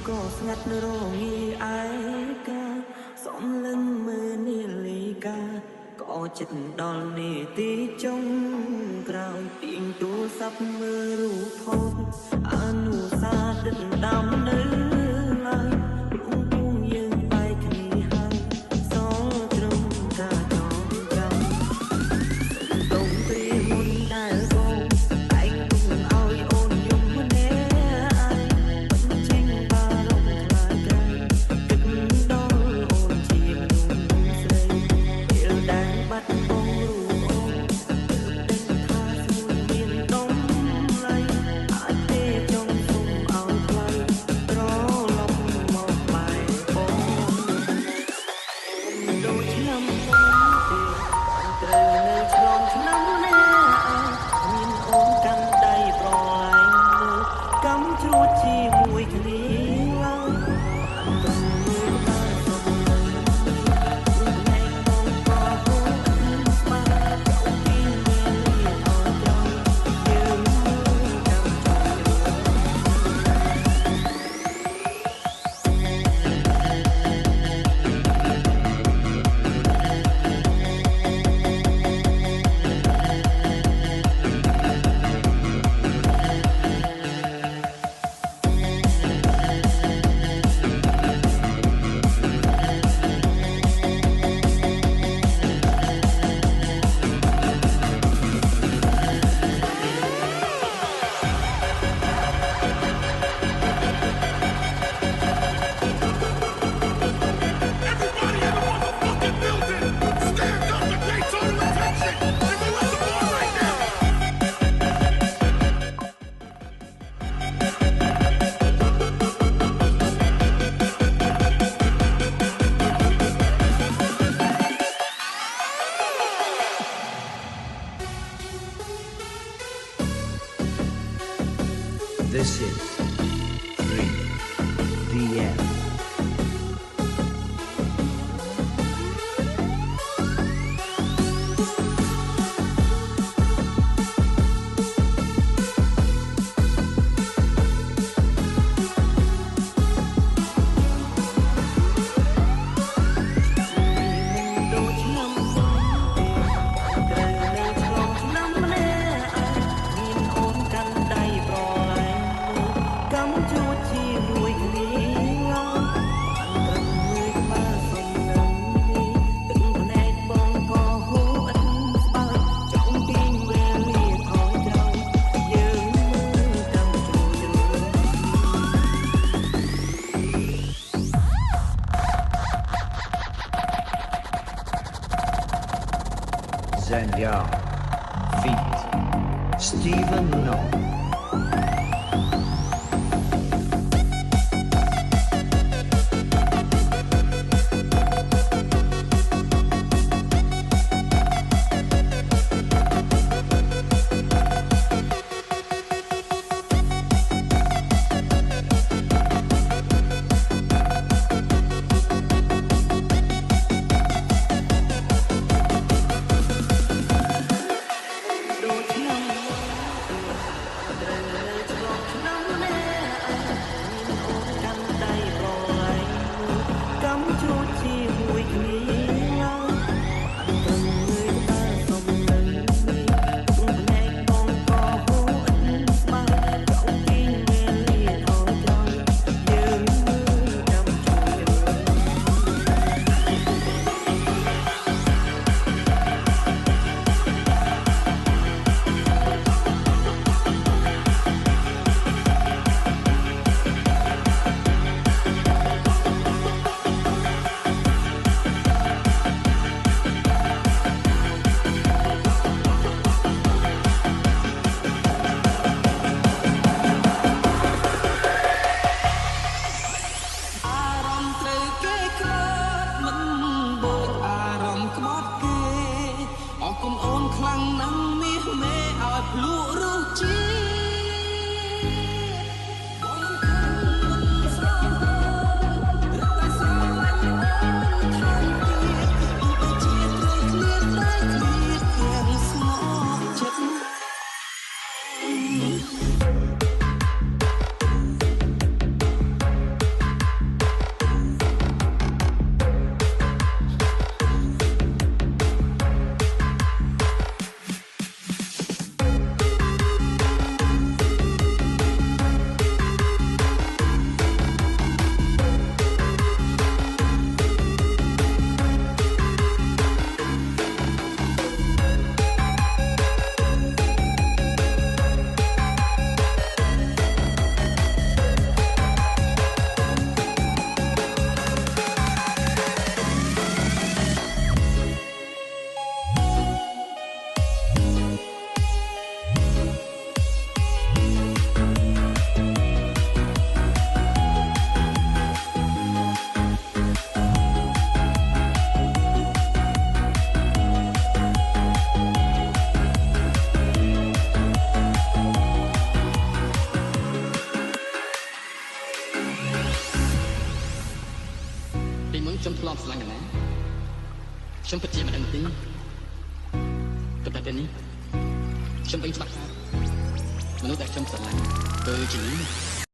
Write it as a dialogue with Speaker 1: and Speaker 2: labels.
Speaker 1: ក៏ស្ងាត់រងាឯកាសំលឹងមើលនាឡិកាក៏ចិត្តដល់នេតិចុងក្រោយពីងទូរស័ព្ទមើលរូបថតអនុសាសន៍ដិតដាំនៅឡើយព្រមពុំយើងបែកគ្នាហើយសល់ត្រឹមការចងចាំសុំព្រាមុនដែលបងតែងទុំឲ្យអូនយំម្នាក់ឯងបញ្ចេញបារម្ភខ្លាចក្រៃគិតដល់អូនជាមនុស្សស្រីពេលដែលបាត់បង់រូបអូនដឹងថាស្មួយមានដំឡៃអាចទេចង់សុំឲ្យថ្លៃត្រឡប់មកបែកបងដូចឆ្នាំមុនទេត្រូវនៅឆ្លងឆ្នាំនេះមានអូនកាន់ដៃប្រឡាយលើកំជ្រួតជាមួយគ្នាឡើយអត់ទៅមើលបានសុំនៅព្រោះណែបងក៏ហូរស្មាចូលពីវេលាអត់ត្រូវយើងចាំ
Speaker 2: This is 3 PM.
Speaker 1: ដូចឆ្នាំមុនទេត្រូវនៅឆ្លងឆ្នាំម្នាក់មានអូនកាន់ដៃប្រឡាយលើកំជួតជាមួយគ្នាឡើយបានត្រឹមមួយក្បាលសុំនៅនេះទឹកភ្នែកបងក៏ហូរឥតស្បើយចង់ទាញវេលាថយក្រោយយើងមើលកំជួតរួម
Speaker 2: Zendya feat. Stephen No.
Speaker 3: ខ្ញុំធ្លាប់ស្រឡាញ់កណាខ្ញុំពិតជាមិនដឹងទេប៉ុន្តែពេលនេះខ្ញុំដឹងច្បាស់ថាមនុស្សដែលខ្ញុំស្រឡាញ់គឺជានេះ